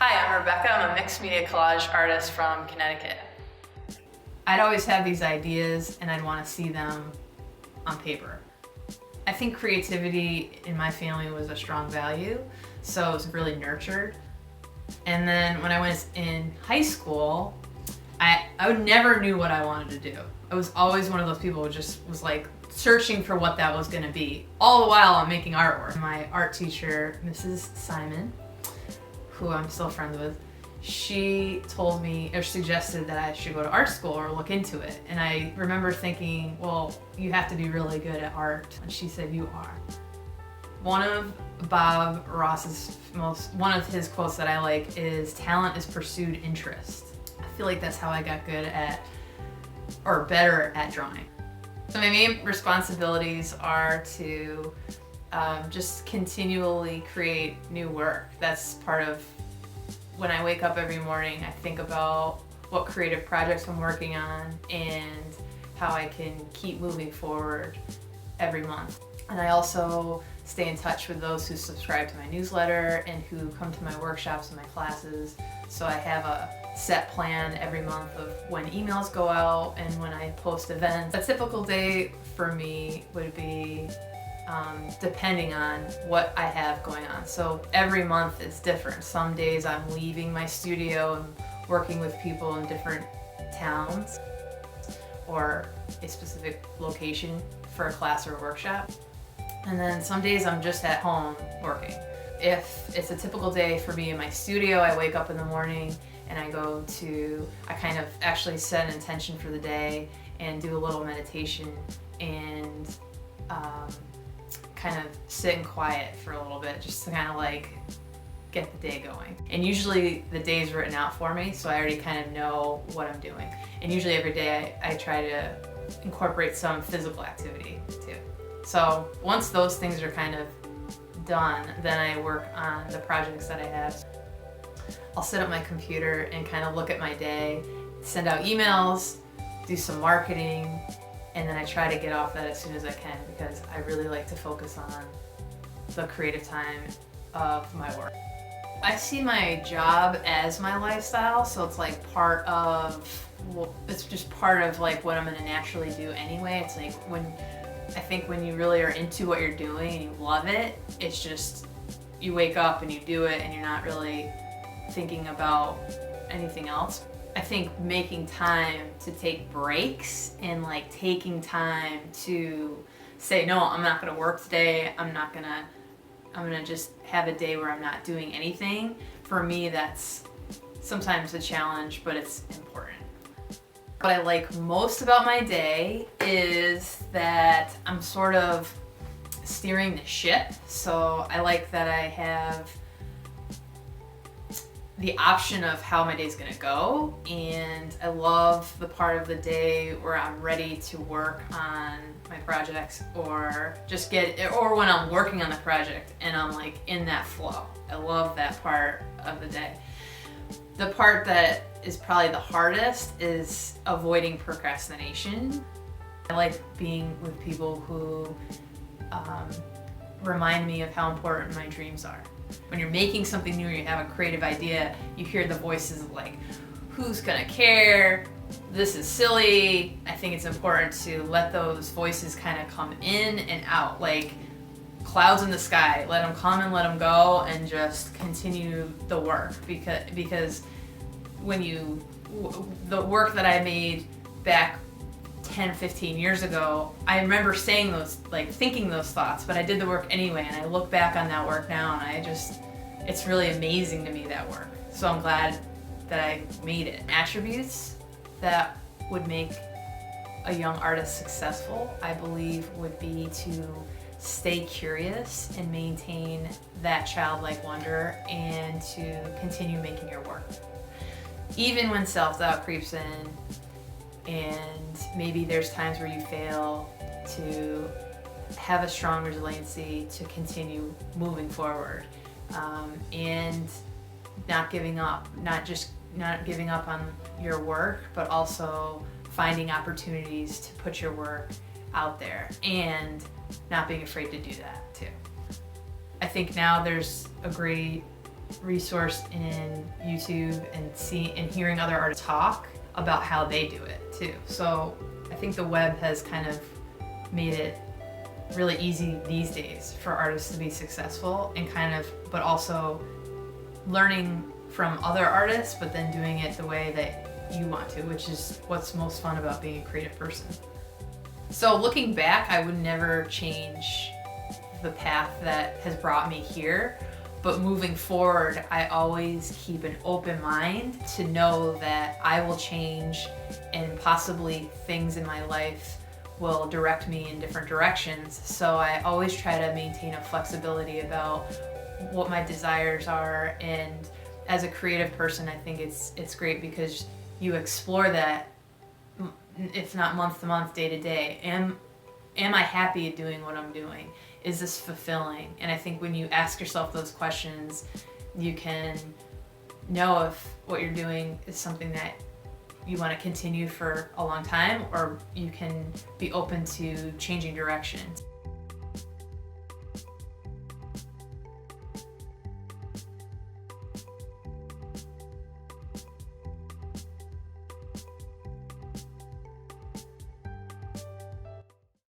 Hi, I'm Rebecca. I'm a mixed media collage artist from Connecticut. I'd always have these ideas and I'd want to see them on paper. I think creativity in my family was a strong value, so it was really nurtured. And then when I was in high school, I never knew what I wanted to do. I was always one of those people who just was like searching for what that was going to be. All the while I'm making artwork. My art teacher, Mrs. Simon, who I'm still friends with, she told me or suggested that I should go to art school or look into it. And I remember thinking, well, you have to be really good at art. And she said, you are. One of Bob Ross's one of his quotes that I like is, talent is pursued interest. I feel like that's how I got good at, or better at drawing. So my main responsibilities are to just continually create new work. That's part of when I wake up every morning. I think about what creative projects I'm working on and how I can keep moving forward every month. And I also stay in touch with those who subscribe to my newsletter and who come to my workshops and my classes. So I have a set plan every month of when emails go out and when I post events. A typical day for me would be depending on what I have going on. So every month is different. Some days I'm leaving my studio and working with people in different towns or a specific location for a class or a workshop. And then some days I'm just at home working. If it's a typical day for me in my studio, I wake up in the morning and I kind of actually set an intention for the day and do a little meditation and kind of sit in quiet for a little bit just to kind of like get the day going. And usually the day's written out for me, so I already kind of know what I'm doing. And usually every day I try to incorporate some physical activity too. So once those things are kind of done, then I work on the projects that I have. I'll sit at my computer and kind of look at my day, send out emails, do some marketing, and then I try to get off that as soon as I can because I really like to focus on the creative time of my work. I see my job as my lifestyle, so it's like it's just part of like what I'm gonna naturally do anyway. It's like I think when you really are into what you're doing and you love it, it's just, you wake up and you do it and you're not really thinking about anything else. I think making time to take breaks and like taking time to say, no, I'm not gonna work today, I'm gonna just have a day where I'm not doing anything. For me, that's sometimes a challenge, but it's important. What I like most about my day is that I'm sort of steering the ship. So I like that I have the option of how my day's gonna go, and I love the part of the day where I'm ready to work on my projects or when I'm working on the project and I'm like in that flow. I love that part of the day. The part that is probably the hardest is avoiding procrastination. I like being with people who remind me of how important my dreams are. When you're making something new or you have a creative idea, you hear the voices of like, who's gonna care? This is silly. I think it's important to let those voices kind of come in and out, like clouds in the sky. Let them come and let them go and just continue the work because the work that I made back 10, 15 years ago, I remember saying those, like thinking those thoughts, but I did the work anyway, and I look back on that work now and it's really amazing to me, that work. So I'm glad that I made it. Attributes that would make a young artist successful, I believe, would be to stay curious and maintain that childlike wonder and to continue making your work. Even when self-doubt creeps in and maybe there's times where you fail, to have a strong resiliency to continue moving forward, and not giving up, not giving up on your work, but also finding opportunities to put your work out there and not being afraid to do that too. I think now there's a great resourced in YouTube and hearing other artists talk about how they do it too. So I think the web has kind of made it really easy these days for artists to be successful and but also learning from other artists, but then doing it the way that you want to, which is what's most fun about being a creative person. So looking back, I would never change the path that has brought me here, but moving forward, I always keep an open mind to know that I will change and possibly things in my life will direct me in different directions. So I always try to maintain a flexibility about what my desires are, and as a creative person, I think it's great because you explore that, if not month to month, day to day. Am I happy at doing what I'm doing? Is this fulfilling? And I think when you ask yourself those questions, you can know if what you're doing is something that you want to continue for a long time, or you can be open to changing directions.